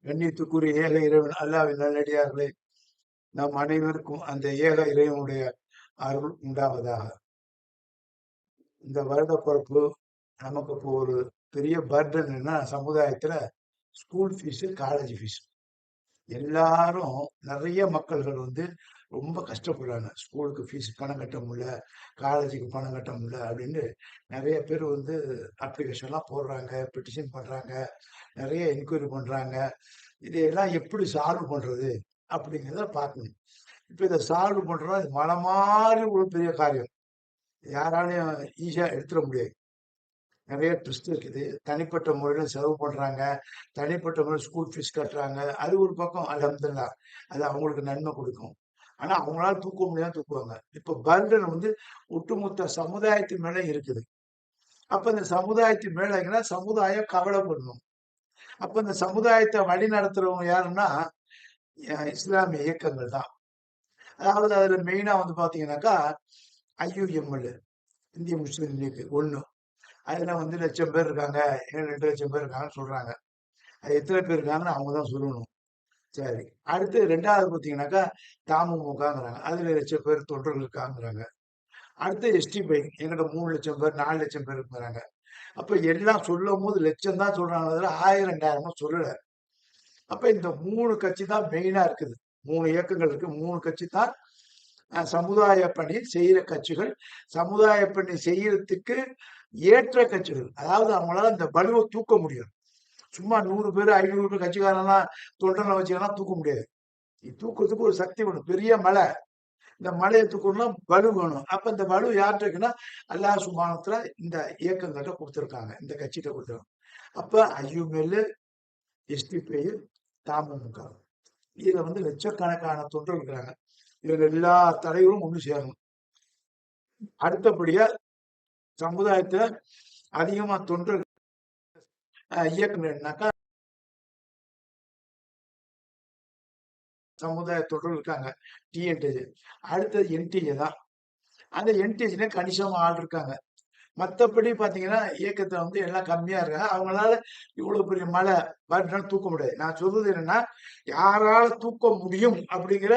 கண்ணியத்துக்குரிய ஏக இறைவன் அல்லாஹ்வின் நல்லடியார்களே, நம் அனைவருக்கும் அந்த ஏக இறைவனுடைய அருள் உண்டாவதாக. இந்த வருட பிறப்பு நமக்கு இப்போ ஒரு பெரிய பர்டன் என்ன சமுதாயத்துல ஸ்கூல் ஃபீஸு, காலேஜ் ஃபீஸ். எல்லாரும் நிறைய மக்கள்கள் ரொம்ப கஷ்டப்படுறாங்க. ஸ்கூலுக்கு ஃபீஸ் பணம் கட்ட முடியல, காலேஜுக்கு பணம் கட்ட முடியல அப்படின்னு நிறைய பேர் அப்ளிகேஷன்லாம் போடுறாங்க, பெட்டிஷன் பண்றாங்க, நிறைய என்கொயரி பண்றாங்க. இதையெல்லாம் எப்படி சால்வ் பண்றது அப்படிங்கிறத பார்க்கணும். இப்ப இதை சால்வ் பண்றோம்னா இது மலை மாறி ஒரு பெரிய காரியம். யாராலையும் ஈஸியா எடுத்துட முடியாது. நிறைய ட்விஸ்ட் இருக்குது. தனிப்பட்ட முறையில செலவு பண்றாங்க. தனிப்பட்ட முறையில் ஸ்கூல் ஃபீஸ் கட்டுறாங்க. அது ஒரு பக்கம் அல்ஹம்துலில்லாஹ். அது அவங்களுக்கு நன்மை கொடுக்கும். ஆனா அவங்களால தூக்க முடியாம தூக்குவாங்க. இப்ப பர்டன் ஒட்டுமொத்த சமுதாயத்தின் மேல இருக்குது. அப்ப இந்த சமுதாயத்தின் மேலங்கன்னா சமுதாயம் கவலைப்படணும். அப்ப இந்த சமுதாயத்தை வழி நடத்துறவங்க யாருன்னா இஸ்லாமிய இயக்கங்கள் தான். அதாவது அதுல மெயினா பாத்தீங்கன்னாக்கா ஐயுஎம்எல், இந்திய முஸ்லீம் லீக் 1. அதுல லட்சம் பேர் இருக்காங்க, 2,00,000 பேர் இருக்காங்கன்னு சொல்றாங்க. அது எத்தனை பேர் இருக்காங்கன்னு அவங்க தான் சொல்லணும். சரி. அடுத்து 2வது பாத்தீங்கன்னாக்கா தமுமுகங்கிறாங்க. அதுல 1,00,000 பேர் தொண்டர்கள் இருக்காங்கிறாங்க. அடுத்து எஸ்டிபி எங்கிட்ட 3,00,000 பேர், 4,00,000 பேர் இருக்கிறாங்க. அப்ப எல்லாம் சொல்லும் போது லட்சம் தான் சொல்றாங்க, 1000 2000 சொல்லல. அப்ப இந்த 3 கட்சி தான் மெயினா இருக்குது. 3 இயக்கங்கள் இருக்கு. 3 கட்சி தான் சமுதாய பணி செய்யற கட்சிகள். சமுதாய பணி செய்யறதுக்கு ஏற்ற கட்சிகள். அதாவது அவங்களால இந்த பலுவை தூக்க முடியும். சும்மா 100 பேர் 500 பேர் கட்சிக்காரெல்லாம் தொண்டனை வச்சுக்கலாம் தூக்க முடியாது. தூக்கத்துக்கு ஒரு சக்தி வேணும். பெரிய மலை. இந்த மலையை தூக்கணும்னா பலு வேணும். அப்ப இந்த பலு யார்கிட்ட இருக்குன்னா அல்லாஹ் சுப்ஹானஹு இந்த இயக்கங்கள்ட்ட கொடுத்துருக்காங்க. இந்த கட்சிகிட்ட கொடுத்துருக்காங்க. அப்ப ஐயுஎல், எஸ்டிபி, தமுமுக. இதுல லட்சக்கணக்கான தொண்டர்கள் இருக்கிறாங்க. இவங்க எல்லா தலைவரும் ஒண்ணு சேரணும். அடுத்தபடியா சமுதாயத்துல அதிகமா தொண்டர்கள் இயக்குனாக்கா சமுதாய தொண்டர்கள் இருக்காங்க. டிஎன்டிஜே. அடுத்தது என்டிஜே தான். அந்த என்டிஜே கணிசமா ஆள் இருக்காங்க. மத்தபடி பாத்தீங்கன்னா இயக்கத்துல எல்லாம் கம்மியா இருக்காங்க. அவங்களால இவ்வளவு பெரிய மலை பர்டன் தூக்க முடியாது. நான் சொல்றது என்னன்னா, யாரால தூக்க முடியும் அப்படிங்கிற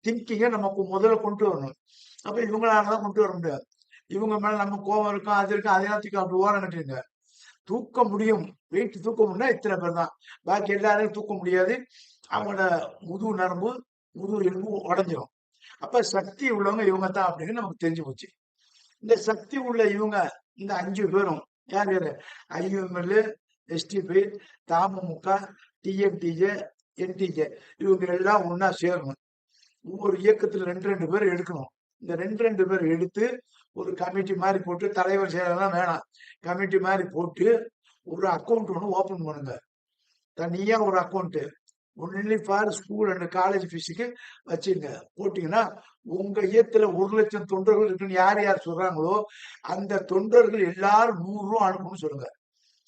திங்கிங்கை நமக்கு முதல்ல கொண்டு வரணும். அப்ப இவங்களாலதான் கொண்டு வர முடியாது. இவங்க மேல நம்ம கோபம் இருக்கும், அது இருக்கும், அதையெல்லாம் தூக்கி அப்படி ஓரம் கட்டிருங்க. தூக்க முடியும், வெயிட் தூக்க முடியும்னா இத்தனை பேர் தான். பாக்கி எல்லாரையும் தூக்க முடியாது. அவங்களோட முதுகு நரம்பு, முதுகு எலும்பு உடைஞ்சிரும். அப்ப சக்தி உள்ளவங்க இவங்க தான் அப்படின்னு நமக்கு தெரிஞ்சு போச்சு. இந்த சக்தி உள்ள இவங்க இந்த 5 பேரும் யார் யாரு? ஐயுஎம்எல், எஸ்டிபி, தமுமுக, டிஎன்டிஜே, என்டிஜே இவங்க எல்லாம் ஒண்ணா சேரணும். ஒவ்வொரு இயக்கத்துல 2 பேர் எடுக்கணும். இந்த 2 பேர் எடுத்து ஒரு கமிட்டி மாதிரி போட்டு, தலைவர் செயலெல்லாம் வேணாம். கமிட்டி மாதிரி போட்டு ஒரு அக்கௌண்ட் ஒண்ணு ஓபன் பண்ணுங்க. தனியா ஒரு account only for school and college ஃபீஸுக்கு வச்சுங்க. போட்டீங்கன்னா உங்க இயக்கத்துல 1,00,000 தொண்டர்கள் இருக்குன்னு யார் யார் சொல்றாங்களோ அந்த தொண்டர்கள் எல்லாரும் 100 ரூபா அனுப்பணும்னு சொல்லுங்க.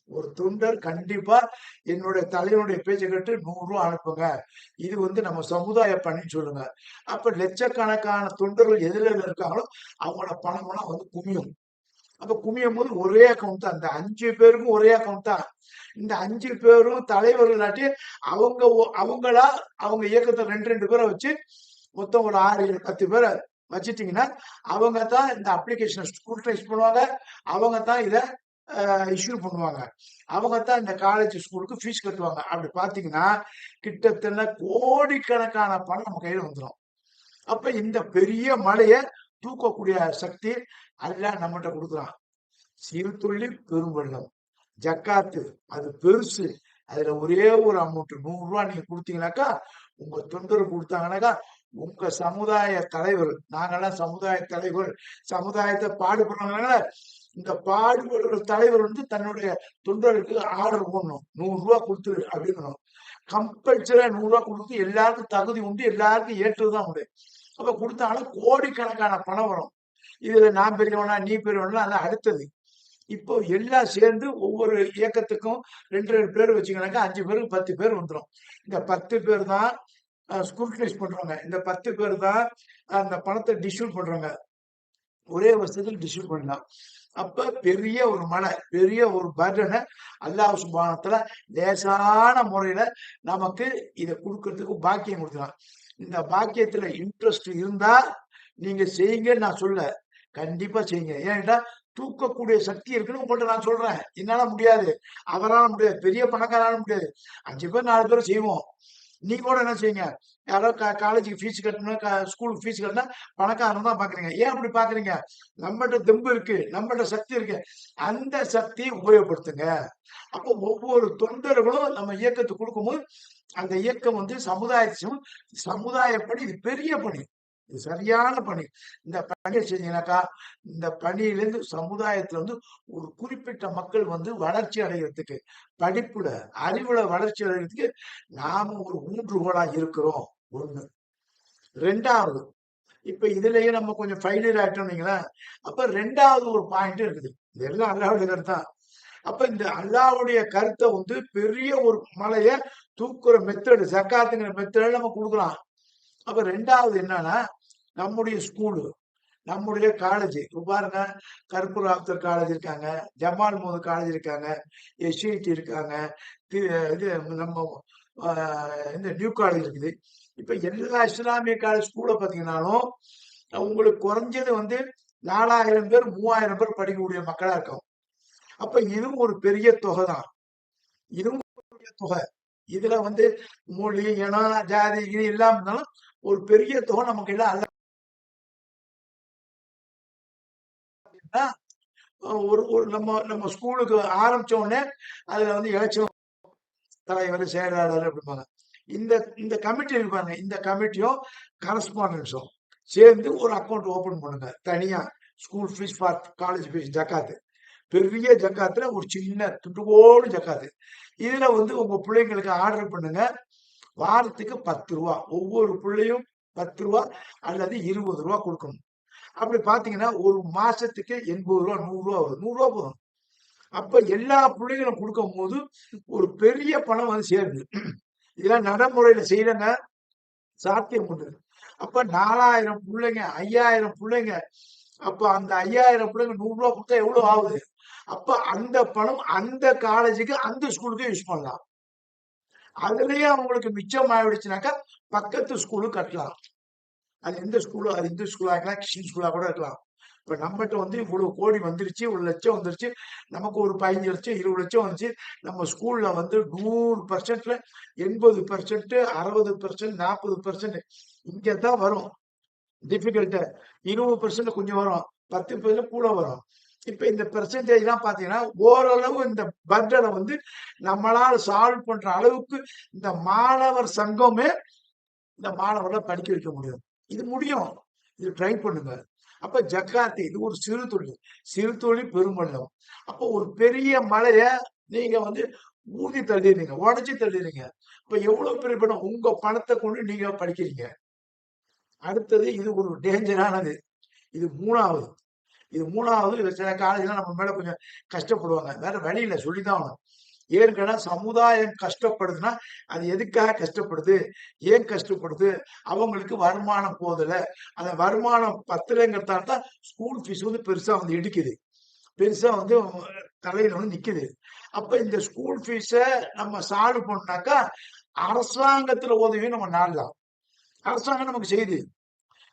ஒரு தொண்டர் கண்டிப்பா என்னுடைய தலைவனுடைய பேச்சை கேட்டு 100 ரூபா அனுப்புங்க. இது நம்ம சமுதாய பணின்னு சொல்லுங்க. அப்ப லட்சக்கணக்கான தொண்டர்கள் எதுல இருக்காங்களோ அவங்களோட பணம் எல்லாம் குமியும். அப்ப குமியும் போது ஒரே அக்கௌண்ட் தான். அந்த 5 பேருக்கும் ஒரே அக்கௌண்ட் தான். இந்த 5 பேரும் தலைவர்களாட்டி அவங்களா அவங்க இயக்கத்தை 2 பேரை வச்சு மொத்தம் ஒரு 6 10 பேரை வச்சுட்டீங்கன்னா அவங்க தான் இந்த அப்ளிகேஷனை ஸ்க்ரூட்டனைஸ் பண்ணுவாங்க. அவங்க தான் இதை இஷ்யூ பண்ணுவாங்க. அவங்க தான் இந்த காலேஜ் ஸ்கூலுக்கு ஃபீஸ் கட்டுவாங்க. அப்படி பாத்தீங்கன்னா கிட்டத்தட்ட கோடிக்கணக்கான பணம் நம்ம கையில வந்துடும். அப்ப இந்த பெரிய மலையை தூக்கக்கூடிய சக்தி அல்லாஹ் நம்மகிட்ட கொடுக்குறான். சிறு துள்ளி பெருவெள்ளம். ஜக்காத்து அது பெருசு. அதுல ஒரே ஒரு அமௌண்ட் 100 ரூபாய் நீங்க கொடுத்தீங்கன்னாக்கா உங்க தொண்டர் கொடுத்தாங்கன்னாக்கா உங்க சமுதாய தலைவர், நாங்கெல்லாம் சமுதாய தலைவர், சமுதாயத்தை பாடுபடுறவங்க, இந்த பாடுபடுற தலைவர் தன்னுடைய தொண்டருக்கு ஆர்டர் போடணும். 100 ரூபாய் கொடுத்துரு அப்படிங்கணும். கம்பல்சரியா 100 ரூபாய் கொடுத்து எல்லாருக்கும் தகுதி உண்டு, எல்லாருக்கும் ஏற்றுதான் உண்டு. அப்ப கொடுத்தாலும் கோடிக்கணக்கான பணம் வரும். இதுல நான் பெரியவனா நீ பெரியவனா அது அடுத்தது. இப்போ எல்லாம் சேர்ந்து ஒவ்வொரு இயக்கத்துக்கும் 2 பேர் வச்சுக்கனாக்கா 5 பேருக்கு 10 பேர் வந்துடும். இந்த 10 பேர் தான் ஸ்க்ரூட்டனைஸ் பண்றாங்க. இந்த 10 பேர் தான் அந்த பணத்தை டிஸ்ட்ரிபியூட் பண்றாங்க. ஒரே வருஷத்துக்கு டிஸ்ட்ரிபியூட் பண்ணலாம். அப்ப பெரிய ஒரு மலை, பெரிய ஒரு பர்டனை அல்லாஹ் சுப்ஹானஹு லேசான முறையில நமக்கு இதை கொடுக்கறதுக்கு பாக்கியம் கொடுக்குறான். இந்த பாக்கியத்துல இன்ட்ரெஸ்ட் இருந்தா நீங்க செய்யுங்கன்னு நான் சொல்ல, கண்டிப்பா செய்யுங்க. ஏன்டா தூக்கக்கூடிய சக்தி இருக்குன்னு உங்கள்ட்ட நான் சொல்றேன். என்னால முடியாது, அவரால முடியாது, பெரிய பணக்காரால முடியாது. 5 பேர் 4 பேர் செய்வோம். நீங்க கூட என்ன செய்யுங்க, யாரோ காலேஜுக்கு ஃபீஸ் கட்டணும், ஸ்கூலுக்கு ஃபீஸ் கட்டினா பணக்காரன் தான் பாக்குறீங்க. ஏன் அப்படி பாக்குறீங்க? நம்மகிட்ட தெம்பு இருக்கு, நம்மகிட்ட சக்தி இருக்கு. அந்த சக்தியை உபயோகப்படுத்துங்க. அப்போ ஒவ்வொரு தொண்டர்களும் நம்ம இயக்கத்துக்கு கொடுக்கும்போது அந்த இயக்கம் வந்து சமுதாயத்தையும், சமுதாயப்படி இது பெரிய பணி, இது சரியான பணி. இந்த பணியை செஞ்சீங்கன்னாக்கா இந்த பணியிலிருந்து சமுதாயத்துல வந்து ஒரு குறிப்பிட்ட மக்கள் வந்து வளர்ச்சி அடைகிறதுக்கு, படிப்புல அறிவுல வளர்ச்சி அடைகிறதுக்கு நாம ஒரு ஊன்றுகோலா இருக்கிறோம். ஒண்ணு. ரெண்டாவது, இப்ப இதுலயே நம்ம கொஞ்சம் ஃபெயிலியர் ஆயிட்டோம்னீங்களா, அப்ப ரெண்டாவது ஒரு பாயிண்ட் இருக்குது. இதெல்லாம் அல்லாஹ்வுடைய கருத்தான். அப்ப இந்த அல்லாஹ்வுடைய கருத்தை வந்து பெரிய ஒரு மலைய தூக்குற மெத்தடு, ஜக்காத்துங்கிற மெத்தடு நம்ம கொடுக்கலாம். அப்ப ரெண்டாவது என்னன்னா, நம்முடைய ஸ்கூலு, நம்முடைய காலேஜ் பாருங்க, கருப்பூர் ஆப்தர் காலேஜ் இருக்காங்க, ஜமால் முகமது காலேஜ் இருக்காங்க, எஸ்ஐடி இருக்காங்க, இது நம்ம இந்த நியூ காலேஜ் இருக்குது. இப்ப எல்லா இஸ்லாமிய காலேஜ் ஸ்கூல பாத்தீங்கன்னாலும் உங்களுக்கு குறைஞ்சது வந்து 4000 பேர் 3000 பேர் படிக்கக்கூடிய மக்களா இருக்கும். அப்ப இதுவும் ஒரு பெரிய தொகை தான். இதுவும் ஒரு பெரிய தொகை. இதுல வந்து மொழி, இனம், ஜாதி இது இல்லாம இருந்தாலும் ஒரு பெரிய தொகை நமக்கு எல்லாம் அல்ல. ஒரு ஒரு நம்ம நம்ம ஸ்கூலுக்கு ஆரம்பிச்ச உடனே அதுல வந்து எலெக்ஷன் தலைவர், செயலாளர் அப்படிம்பாங்க. இந்த இந்த கமிட்டி இருக்கு பாருங்க, இந்த கமிட்டியும் கரஸ்பாண்டன்ஸும் சேர்ந்து ஒரு அக்கௌண்ட் ஓபன் பண்ணுங்க தனியா. School fees for college fees ஜக்காத்து, பெரிய ஜக்காத்துல ஒரு சின்ன துண்டுகோடு ஜக்காத்து. இதுல வந்து உங்க பிள்ளைங்களுக்கு ஆர்டர் பண்ணுங்க. வாரத்துக்கு 10 ரூபா, ஒவ்வொரு பிள்ளையும் 10 ரூபா அல்லது 20 ரூபா கொடுக்கணும். அப்படி பாத்தீங்கன்னா ஒரு மாசத்துக்கு 80 ரூபா, 100 ரூபா வரும். 100 ரூபா போதும். அப்ப எல்லா பிள்ளைகளும் கொடுக்கும் போது ஒரு பெரிய பணம் வந்து சேருது. இதெல்லாம் நடைமுறையில செய்யறங்க, சாத்தியம் உண்டு. அப்ப 4000 பிள்ளைங்க, 5000 பிள்ளைங்க, அப்ப அந்த 5000 பிள்ளைங்க 100 ரூபா கொடுத்தா எவ்வளவு ஆகுது? அப்ப அந்த பணம் அந்த காலேஜுக்கு, அந்த ஸ்கூலுக்கு யூஸ் பண்ணலாம். அதுலயே அவங்களுக்கு மிச்சம் ஆயிடுச்சுனாக்கா பக்கத்து ஸ்கூலு கட்டலாம். அது எந்த ஸ்கூலோ, அது இந்து ஸ்கூலா இருக்கலாம், கிறிஸ்டின் ஸ்கூலா கூட இருக்கலாம். இப்ப நம்மகிட்ட வந்து இவ்வளவு கோடி வந்துருச்சு, இவ்வளவு லட்சம் வந்துருச்சு, நமக்கு ஒரு 15 லட்சம் 20 லட்சம் வந்துச்சு. நம்ம ஸ்கூல்ல வந்து 100%ல 80%, 60%, 40% இங்கதான் வரும். டிஃபிகல்ட் 20% கொஞ்சம் வரும், 10% கூட வரும். இப்ப இந்த பெர்சன்டேஜ் எல்லாம் பாத்தீங்கன்னா ஓரளவு இந்த பட்ஜெட்டை வந்து நம்மளால சால்வ் பண்ற அளவுக்கு இந்த மாணவர் சங்கமே இந்த மாணவர்களை படிக்க வைக்க முடியும். இது முடியும். இது ட்ரை பண்ணுங்க. அப்ப ஜக்காத்து இது ஒரு சிறு தொழில், சிறு தொழில் பெருமளவு. அப்போ ஒரு பெரிய மலைய நீங்க வந்து ஊதி தள்ளிடுறீங்க, உடைச்சு தள்ளிடுறீங்க. இப்ப எவ்வளவு பெரிய பணம், உங்க பணத்தை கொண்டு நீங்க படிக்கிறீங்க. அடுத்தது இது ஒரு டேஞ்சரானது. இது மூணாவது. இது மூணாவது சில காலேஜ்ல நம்ம மேல கொஞ்சம் கஷ்டப்படுவாங்க. வேற வழி இல்லை, சொல்லிதான் ஆகணும். ஏற்கனவே சமுதாயம் கஷ்டப்படுதுன்னா அது எதுக்காக கஷ்டப்படுது, ஏன் கஷ்டப்படுது? அவங்களுக்கு வருமானம் போதல, அந்த வருமானம் பத்தலைங்கிறதால தான் ஸ்கூல் ஃபீஸ் வந்து பெருசா வந்து இடிக்குது, பெருசா வந்து தலையில வந்து நிக்குது. அப்ப இந்த ஸ்கூல் ஃபீஸ நம்ம சால்வ் பண்ணாக்கா அரசாங்கத்துல உதவியும் நம்ம நாடலாம். அரசாங்கம் நமக்கு செய்யுது.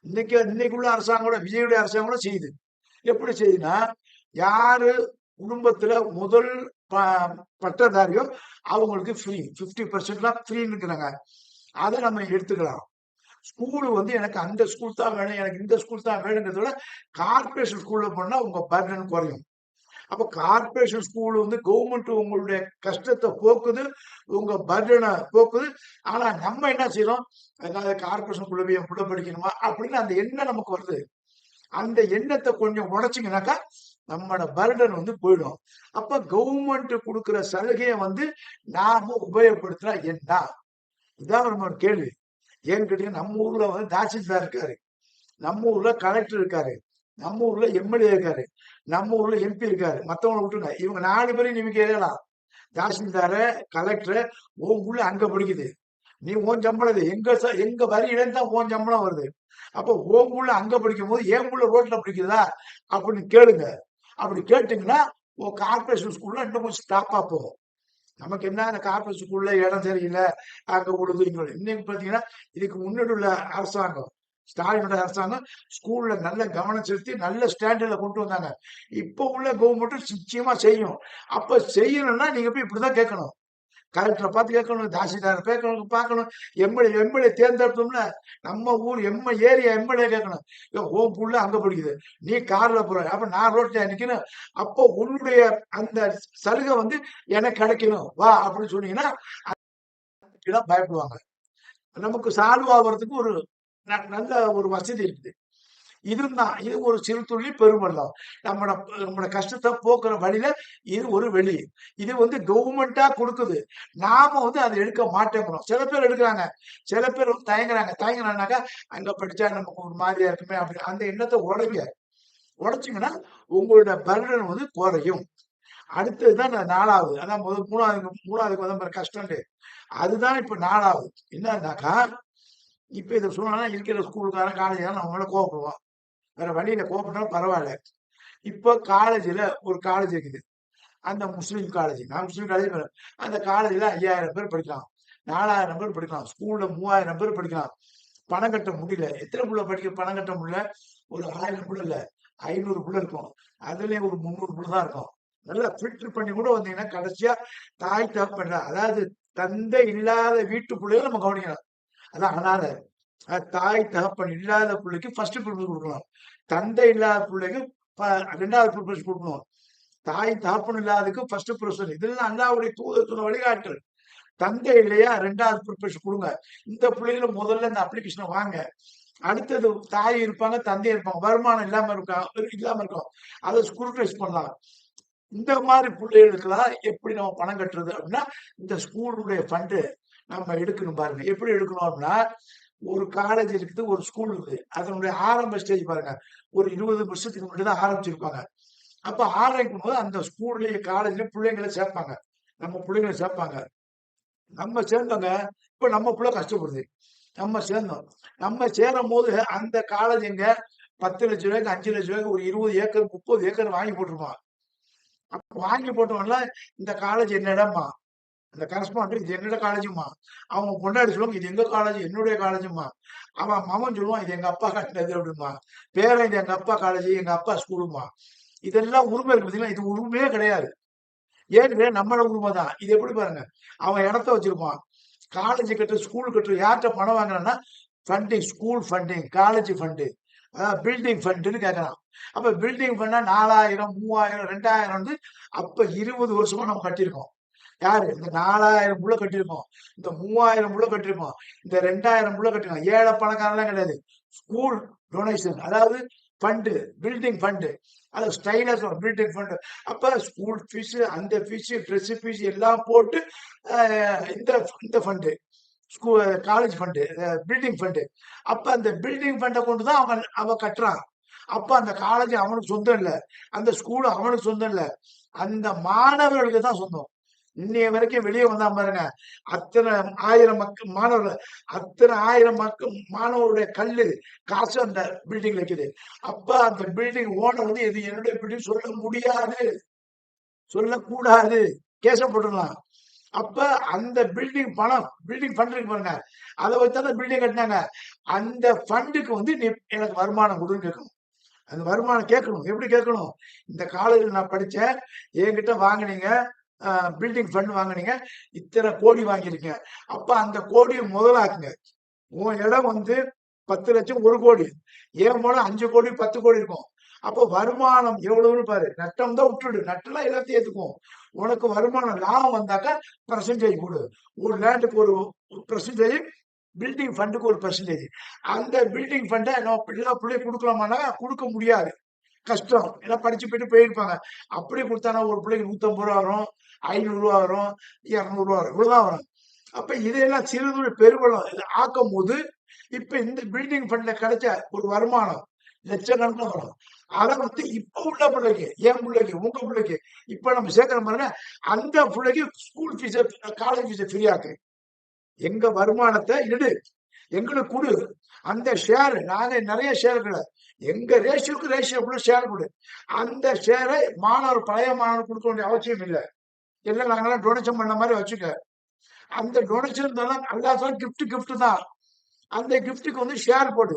இன்னைக்குள்ள அரசாங்கம் கூட, விஜயுடைய அரசாங்கம் கூட செய்யுது. எப்படி செய்யுதுன்னா, யாரு குடும்பத்துல முதல் பட்டதாரியோ அவங்களுக்கு ஃப்ரீ, 50% ஃப்ரீன்னு இருக்கிறாங்க. அதை நம்ம எடுத்துக்கலாம். ஸ்கூலு வந்து எனக்கு அந்த ஸ்கூல் தான் வேணும், எனக்கு இந்த ஸ்கூல் தான் வேணுங்கிறத விட கார்பரேஷன் ஸ்கூல்ல போனா உங்க பர்டன் குறையும். அப்ப கார்பரேஷன் ஸ்கூல் வந்து கவர்மெண்ட் உங்களுடைய கஷ்டத்தை போக்குது, உங்க பர்டனை போக்குது. ஆனா நம்ம என்ன செய்யறோம், அதாவது கார்பரேஷன் ஸ்கூல்ல போய் என் பிள்ளை படிக்கணுமா அப்படின்னு அந்த எண்ணம் நமக்கு வருது. அந்த எண்ணத்தை கொஞ்சம் உடைச்சிங்கனாக்கா நம்மளோட பர்டன் வந்து போயிடும். அப்ப கவர்மெண்ட் கொடுக்கிற சலுகையை வந்து நாம உபயோகப்படுத்துறா என்ன? இதான் நம்ம கேள்வி. ஏன்னு கேட்டீங்கன்னா, நம்ம ஊர்ல வந்து தாசில்தார் இருக்காரு, நம்ம ஊர்ல கலெக்டர் இருக்காரு, நம்ம ஊர்ல எம்எல்ஏ இருக்காரு, நம்ம ஊர்ல எம்பி இருக்காரு. மத்தவங்களை விட்டுருங்க, இவங்க 4 பேரையும் நீங்க கேட்கலாம். தாசில்தார, கலெக்டர், உன் உள்ள அங்க படிக்குது, நீ உன் சம்பளம் எங்க வரியிலேருந்து தான் உன் சம்பளம் வருது. அப்போ உன் உள்ள அங்க படிக்கும் போது என் உள்ள ரோட்ல படிக்குதா அப்படின்னு கேளுங்க. அப்படி கேட்டீங்கன்னா கார்பரேஷன் ஸ்கூல்ல இன்னும் கொஞ்சம் ஸ்டாப்பா போகும். நமக்கு என்ன அந்த கார்பரேட் ஸ்கூல்ல இடம் சரியில்லை, அங்க உழுது இங்க இன்னைக்கு பாத்தீங்கன்னா இதுக்கு முன்னாடி உள்ள அரசாங்கம், ஸ்டாலினோட அரசாங்கம் ஸ்கூல்ல நல்ல கவனம் செலுத்தி நல்ல ஸ்டாண்டர்ட்ல கொண்டு வந்தாங்க. இப்போ உள்ள கவர்மெண்ட் நிச்சயமா செய்யும். அப்ப செய்யணும்னா நீங்க போய் இப்படிதான் கேட்கணும். கலெக்டரை பார்த்து கேட்கணும், தாசில்தாரை கேட்கணும், பார்க்கணும். எம்எல்ஏ தேர்ந்தெடுத்தோம்ல, நம்ம ஊர் ஏரியா எம்எல்ஏ கேட்கணும். உன் புள்ள அங்க படிக்குது, நீ கார்ல போற, அப்ப நான் ரோட்ல நிக்கணும். அப்போ உன்னுடைய அந்த சலுகை வந்து எனக்கு கிடைக்கணும் வா அப்படின்னு சொன்னீங்கன்னா பயப்படுவாங்க. நமக்கு சால்வ் ஆகுறதுக்கு ஒரு நல்ல ஒரு வசதி இருக்குது. இதுதான் இது ஒரு சிறு துளி பெருவெள்ளம். நம்மளோட கஷ்டத்தை போக்குற வழியில இது ஒரு வெளி. இது வந்து கவர்மெண்டா கொடுக்குது. நாம வந்து அதை எடுக்க மாட்டேங்கிறோம். சில பேர் எடுக்கிறாங்க, சில பேர் வந்து தயங்குறாங்கனாக்கா அங்க படிச்சா நமக்கு ஒரு மாதிரியா இருக்குமே அப்படி அந்த எண்ணத்தை உடைச்சிங்கன்னா உங்களோட பர்டன் வந்து குறையும். அடுத்ததுதான் 4வது. அதான் மூணாவதுக்கு வந்து கஷ்டம். அதுதான் இப்ப 4வது. என்னன்னாக்கா இப்ப இதை சொன்னா இருக்கிற ஸ்கூலுக்காரன் காலேஜ் நம்ம மேல கோவப்படுவான். வேற வழியில கோவப்பட்டாலும் பரவாயில்ல. இப்போ காலேஜ்ல ஒரு காலேஜ் இருக்குது. அந்த முஸ்லீம் காலேஜ். நான் முஸ்லீம் காலேஜ் அந்த காலேஜ்ல 5000 பேர் படிக்கலாம். 4000 பேர் படிக்கலாம். ஸ்கூல்ல 3000 பேர் படிக்கலாம். பணம் கட்ட முடியல. எத்தனை புள்ள பணம் கட்ட முடியல? ஒரு 1000 புள்ள இல்ல, 500 புள்ள இருக்கும். அதுலயும் ஒரு 300 புள்ள தான் இருக்கும். நல்லா ஃபில்டர் பண்ணி கூட வந்தீங்கன்னா கடைசியா தாய் தகப்பன், அதாவது தந்தை இல்லாத வீட்டு பிள்ளைகளை நம்ம கவனிக்கணும். அதான் அனாதை. தாய் தகப்பன் இல்லாத பிள்ளைக்கு ஃபர்ஸ்ட் ப்ரிஃபரன்ஸ் கொடுக்கணும். தந்தை இல்லாத பிள்ளைக்கு 2வது ப்ரிஃபரன்ஸ் கொடுக்கணும். தாய் தகப்பன் இல்லாததுக்கு ஃபர்ஸ்ட் ப்ரிஃபரன்ஸ். இதெல்லாம் அல்லாஹ்வுடைய தூதர் வழிகாட்டல். தந்தை இல்லையா 2வது ப்ரிஃபரன்ஸ் கொடுங்க. இந்த பிள்ளைகளை முதல்ல இந்த அப்ளிகேஷனை வாங்க. அடுத்தது தாய் இருப்பாங்க, தந்தை இருப்பாங்க. வருமானம் இல்லாம இருக்கும். அதை ஸ்க்ரூட்ரைஸ் பண்ணலாம். இந்த மாதிரி பிள்ளைகளுக்கெல்லாம் எப்படி நம்ம பணம் கட்டுறது அப்படின்னா, இந்த ஸ்கூலுடைய ஃபண்டு நம்ம எடுக்கணும் பாருங்க. எப்படி எடுக்கணும் அப்படின்னா, ஒரு காலேஜ் இருக்குது, ஒரு ஸ்கூல் இருக்குது. அதனுடைய ஆரம்ப ஸ்டேஜ் பாருங்க. ஒரு 20 வருஷத்துக்கு முன்னாடி தான் ஆரம்பிச்சிருப்பாங்க. அப்ப ஆரம்பிக்கும் போது அந்த ஸ்கூல்லயே காலேஜ்ல பிள்ளைங்களை சேர்ப்பாங்க. நம்ம பிள்ளைங்களை சேர்ப்பாங்க. நம்ம சேர்ந்தோங்க. இப்ப நம்ம பிள்ளை கஷ்டப்படுது. நம்ம சேர்ந்தோம். நம்ம சேரும் போது அந்த காலேஜ் எங்க 10 லட்சம் ரூபாய்க்கு 5 லட்சம் ரூபாய்க்கு ஒரு 20 ஏக்கர் 30 ஏக்கர் வாங்கி போட்டிருப்பான். அப்ப வாங்கி போட்டவன்ல இந்த காலேஜ் என்னடாம்மா, அந்த கரஸ்பாண்டன்ட் இது என்னோட காலேஜுமா. அவங்க கொண்டாடி சொல்லுவாங்க இது எங்க காலேஜ், என்னுடைய காலேஜுமா. அவன் மகன் சொல்லுவான் இது எங்க அப்பா கட்டினது அப்படிமா. பேரன் இது எங்க அப்பா காலேஜ், எங்க அப்பா ஸ்கூலுமா. இதெல்லாம் உரிமை இருக்கு பார்த்தீங்களா? இது உரிமையே கிடையாது. ஏன்னு நம்மளோட உரிமை தான். இது எப்படி பாருங்க, அவன் இடத்த வச்சிருப்பான். காலேஜ் கட்டுற, ஸ்கூல் கட்டுற, யார்கிட்ட பணம் வாங்குறான்னா funding, school funding, college fund, அதாவது பில்டிங் ஃபண்டுன்னு கேட்கறான். அப்ப பில்டிங் ஃபண்டா 4000, 3000, 2000 வந்து அப்ப 20 வருஷமா நம்ம கட்டியிருக்கோம். யாரு? இந்த 4000 புள்ள கட்டியிருக்கோம். இந்த 3000 புள்ள கட்டியிருக்கோம். இந்த 2000 புள்ள கட்டிருக்கோம். ஏழை பணக்காரன்லாம் கிடையாது. ஸ்கூல் டொனேஷன், அதாவது ஃபண்டு, பில்டிங் ஃபண்டு. அது ஸ்டைலா சொல்றோம் பில்டிங் ஃபண்டு. அப்ப ஸ்கூல் ஃபீஸ், அந்த ஃபீஸ், ட்ரெஸ் ஃபீஸ் எல்லாம் போட்டு இந்த இந்த fund, college fund, building fund. அப்ப அந்த பில்டிங் ஃபண்டை கொண்டு தான் அவன் கட்டுறான். அப்ப அந்த காலேஜ் அவனுக்கு சொந்தம் இல்ல, அந்த ஸ்கூல் அவனுக்கு சொந்தம் இல்ல, அந்த மாணவர்களுக்கு தான் சொந்தம். இன்னைய வரைக்கும் வெளியே வந்தா பாருங்க, அத்தனை 1000 மாணவர்கள், அத்தனை 1000 மாணவருடைய காசு அந்த பில்டிங் இருக்குது. அப்ப அந்த பில்டிங் ஓனர் வந்து இது என்னுடைய பில்டிங் சொல்ல முடியாது, சொல்லக்கூடாது, கேச போட்டுடலாம். அப்ப அந்த பில்டிங் பணம், பில்டிங் ஃபண்ட் இருக்கு பாருங்க, அதை வச்சு பில்டிங் கட்டினாங்க. அந்த ஃபண்டுக்கு வந்து நீ எனக்கு வருமானம் கொடுன்னு கேட்கணும். அந்த வருமானம் கேட்கணும். எப்படி கேட்கணும்? இந்த காலேஜில் நான் படித்தேன், என்கிட்ட வாங்கினீங்க பில்டிங் ஃபண்ட் வாங்கினீங்க, இத்தனை கோடி வாங்கியிருக்கீங்க. அப்ப அந்த கோடியை முதலாக்குங்க. உன் இடம் வந்து 10 லட்சம் 1 கோடி, ஏன் போல 5 கோடி 10 கோடி இருக்கும். அப்போ வருமானம் எவ்வளவுன்னு பாரு. நட்டம் தான் விட்டுடு, நட்டெல்லாம் எல்லாத்தையும் ஏத்துக்கும். உனக்கு வருமானம் லாபம் வந்தாக்கா பெர்சன்டேஜ் கொடு. ஒரு லேண்டுக்கு ஒரு பெர்சன்டேஜ், பில்டிங் ஃபண்டுக்கு ஒரு பெர்சன்டேஜ். அந்த பில்டிங் ஃபண்டை நம்ம எல்லா பிள்ளையும் கொடுக்கலாமானா கொடுக்க முடியாது, கஷ்டம். எல்லாம் படிச்சு போயிருப்பாங்க. அப்படி கொடுத்தானா ஒரு பிள்ளைக்கு 150 ரூபா வரும், 500 ரூபா வரும், 200 ரூபா வரும், இவ்வளவுதான் வரும். அப்ப இதையெல்லாம் சிறுதுளி பெருவெள்ளம் ஆக்கும் போது இப்ப இந்த பில்டிங் ஃபண்ட்ல கிடைச்ச ஒரு வருமானம் லட்சக்கணக்கில் வரும். அதை வந்து இப்ப உள்ள பிள்ளைக்கு, என் பிள்ளைக்கு, உங்க பிள்ளைக்கு இப்ப நம்ம சேர்க்கிற பாருங்க, அந்த பிள்ளைக்கு ஸ்கூல் ஃபீஸ், காலேஜ் ஃபீஸை ஃப்ரீயாக்கு. எங்க வருமானத்தை எடு, எங்களுக்கு கொடு. அந்த ஷேர், நாங்க நிறைய ஷேர்களை எங்க ரேஷியோக்கு ரேஷியோ கூட ஷேர் கொடு. அந்த ஷேரை மாணவர் பழைய மாணவர் கொடுக்க வேண்டிய அவசியம் இல்லை. எல்லாம் நாங்கெல்லாம் டொனேஷன் பண்ண மாதிரி வச்சுக்க. அந்த டொனேஷன் தான் எல்லாத்தையும் கிஃப்ட் தான். அந்த கிஃப்ட்டுக்கு வந்து ஷேர் போடு.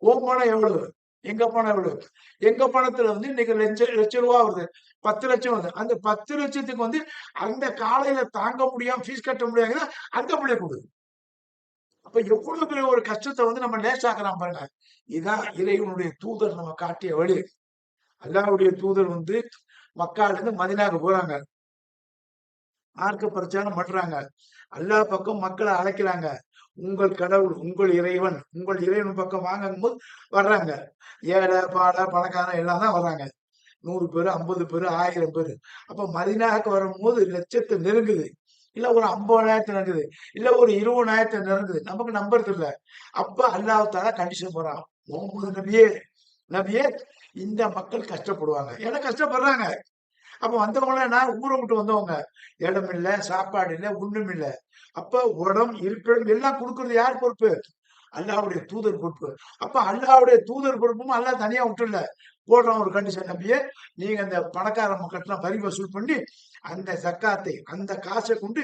உன் பணம் எவ்வளவு, எங்க பணம் எவ்வளவு, எங்க பணத்துல வந்து இன்னைக்கு லட்சம் ரூபா வருது, 10 லட்சம் வருது. அந்த 10 லட்சத்துக்கு வந்து அந்த காலையில தாங்க முடியாம ஃபீஸ் கட்ட முடியாதுன்னா அந்த பிள்ளை கொடு. அப்ப எவ்வளவு பெரிய ஒரு கஷ்டத்தை வந்து நம்ம லேசாக்குறான் பாருங்க. இதான் இறைவனுடைய தூதர் நம்ம காட்டிய வழி. அல்லாஹ்வுடைய தூதர் வந்து மக்கால இருந்து மதீனாவுக்கு போறாங்க. மார்க்க பிரச்சாரம் பண்றாங்க. அல்லாஹ் பக்கம் மக்களை அழைக்கிறாங்க. உங்கள் கடவுள், உங்கள் இறைவன், உங்கள் இறைவன் பக்கம் வாங்கும் போது வர்றாங்க. ஏழை பாட பணக்காரன் எல்லாம் தான் வர்றாங்க. 100 பேரு, 50 பேரு, 1000 பேரு. அப்ப மதீனாவுக்கு வரும்போது லட்சத்தை நெருங்குது. இல்ல ஒரு 50,000 நெருங்குது. இல்ல ஒரு 20,000 நெருங்குது. நமக்கு நம்புறது இல்ல. அப்ப அல்லாஹ் தஆலா கண்டிஷன் போடுறான். முகமது நபியே, நபியே இந்த மக்கள் கஷ்டப்படுவாங்க. ஏன்னா கஷ்டப்படுறாங்க. அப்ப வந்தவங்களாம் நான் ஊரை விட்டு வந்தவங்க. இடம் இல்ல, சாப்பாடு இல்ல, ஒண்ணும் இல்ல. அப்ப உடம், இருப்பிடம் எல்லாம் கொடுக்கறது யார் பொறுப்பு? அல்லாஹ்வுடைய தூதர் பொறுப்பு. அப்ப அல்லாஹ்வுடைய தூதர் பொறுப்பும் அல்லாஹ் தனியா விட்டுல. போடுறான் ஒரு கண்டிஷன், நபியே நீங்க அந்த பணக்கார மக்கள்லாம் வரி வசூல் பண்ணி அந்த ஜக்காத்தை, அந்த காசை கொண்டு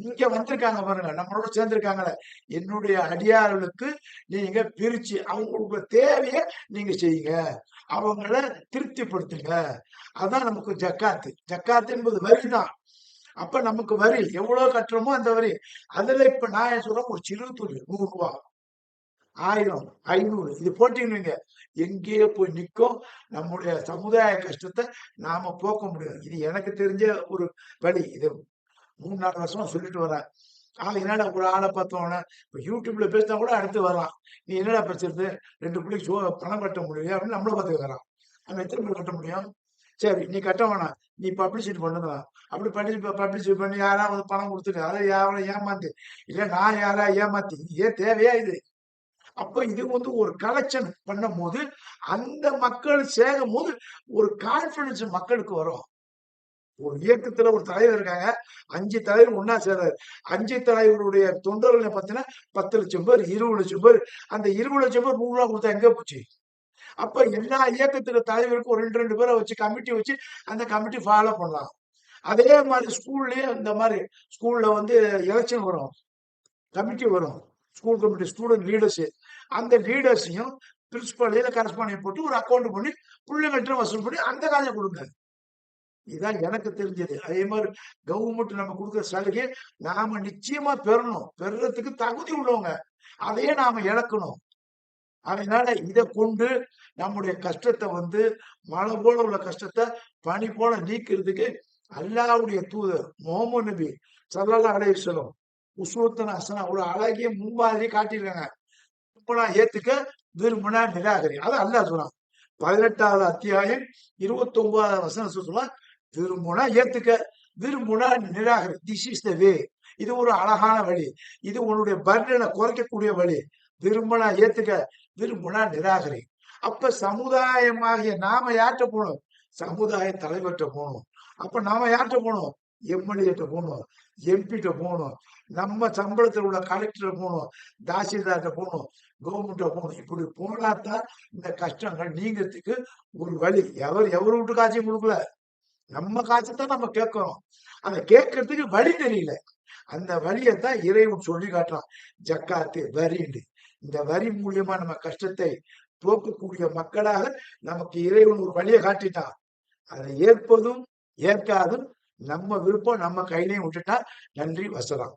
இங்க வந்திருக்காங்க பாருங்க, நம்மளோட சேர்ந்திருக்காங்களே, என்னுடைய அடியார்களுக்கு நீங்க பிரிச்சு அவங்களுக்கு தேவையை நீங்க செய்யுங்க. அவங்கள திருப்திப்படுத்துங்க. அதான் நமக்கு ஜக்காத்து. ஜக்காத்து என்பது வரி தான். அப்ப நமக்கு வரி எவ்வளவு கட்டுறோமோ அந்த வரி. அதுல இப்ப நான் என்ன சொல்றேன், ஒரு சிறு துளி 100 ரூபாய், 1000, 500 இது போட்டீங்கன்னு வைங்க, எங்கேயோ போய் நிற்கும். நம்முடைய சமுதாய கஷ்டத்தை நாம போக்க முடியும். இது எனக்கு தெரிஞ்ச ஒரு வழி. இது 3-4 வருஷமா சொல்லிட்டு வரேன். என்னடா ஒரு ஆளை பார்த்தோன்னே இப்ப யூடியூப்ல பேசினா கூட அடுத்து வரலாம். நீ என்னடா பேசுறது, 2 பிள்ளைக்கு பணம் கட்ட முடியல அப்படின்னு நம்மள பார்த்து கேட்கறான். நம்ம எத்தனை பேர் கட்ட முடியும்? சரி நீ கட்ட வேணாம், நீ பப்ளிசிட்டி பண்ணுங்க. அப்படி பண்ணி பப்ளிசிட்டி பண்ணி யாராவது பணம் கொடுத்துட்டு அதை யாரை ஏமாத்து, இல்ல நான் யாரா ஏமாத்தி, இது ஏன் தேவையா இது? அப்ப இது வந்து ஒரு கலெக்ஷன் பண்ணும் போது அந்த மக்கள் சேரும் போது ஒரு கான்பிடன்ஸ் மக்களுக்கு வரும். ஒரு இயக்கத்துல ஒரு தலைவர் இருக்காங்க, 5 தலைவர் ஒன்னா சேர்றாரு. 5 தலைவருடைய தொண்டர்களை பார்த்தீங்கன்னா 10 லட்சம் பேர், 20 லட்சம் பேர். அந்த 20 லட்சம் பேர் 100 ரூபா கொடுத்தா எங்க போச்சு? அப்ப எல்லா இயக்கத்துக்கு தலைவருக்கும் ஒரு 2 பேரை வச்சு கமிட்டி வச்சு அந்த கமிட்டி ஃபாலோ பண்ணலாம். அதே மாதிரி ஸ்கூல்லயே இந்த மாதிரி ஸ்கூல்ல வந்து எலெக்ஷன் வரும், கமிட்டி வரும், ஸ்கூல் கமிட்டி, ஸ்டூடெண்ட் லீடர்ஸ். அந்த லீடர்ஸையும் பிரின்சிபல் கரஸ்பாண்டிங் போட்டு ஒரு அக்கௌண்ட் பண்ணி பிள்ளைங்கள்ட்ட வசூல் பண்ணி அந்த காசை கொடுங்க. இதுதான் எனக்கு தெரிஞ்சது. அதே மாதிரி கவர்மெண்ட் நம்ம கொடுக்குற சலுகை நாம நிச்சயமா பெறணும். பெறுறதுக்கு தகுதி உள்ளவங்க. அதையே நாம இழக்கணும். அதனால இத கொண்டு நம்முடைய கஷ்டத்தை வந்து மழை போல உள்ள கஷ்டத்தை பனி போல நீக்கிறதுக்கு அல்லாஹ்வுடைய தூதர் முகமது நபி ஸல்லல்லாஹு அலைஹி வஸல்லம் உஸ்வத்துன் ஹஸனா ஒரு அழகிய முன்மாதிரி காட்டியிருக்காங்க. விரும்பினா ஏத்துக்க, விரும்பினா நிராகரி. அது அல்லாஹ் சொல்றான். 18வது அத்தியாயம் 29வது வசனம் சொல்றான், விரும்பினா ஏத்துக்க, விரும்பினா நிராகரி. திஸ் இஸ் த வே. இது ஒரு அழகான வழி. இது உன்னுடைய பர்டனை குறைக்கக்கூடிய வழி. விரும்பினா ஏத்துக்க, விரும்பினா நிராகரி. அப்ப சமுதாயமாகிய நாம யார்கிட்ட போகணும்? சமுதாய தலைவர்கிட்ட போகணும். அப்ப நாம யார்கிட்ட போகணும்? எம்எல்ஏட்ட போகணும், எம்பிட்ட போகணும், நம்ம சம்பளத்தில் உள்ள கலெக்டர் போகணும், தாசில்தார்கிட்ட போகணும், கவர்மெண்ட்ட போகணும். இப்படி போனாதான் இந்த கஷ்டங்கள் நீங்கிறதுக்கு ஒரு வழி. எவர் வீட்டு காட்சியும் கொடுக்கல, நம்ம காசைத்தான் நம்ம கேட்கிறோம். அதை கேட்கறதுக்கு வழி தெரியல. அந்த வழியைத்தான் இறைவன் சொல்லி காட்டுறான். ஜக்காத்து, வரின்னு. இந்த வரி மூலியமா நம்ம கஷ்டத்தை போக்கக்கூடிய மக்களாக நமக்கு இறைவன் ஒரு வழியை காட்டிட்டான். அதை ஏற்பதும் ஏற்காதும் நம்ம விருப்பம், நம்ம கையிலையும் விட்டுட்டா. நன்றி, வசலாம்.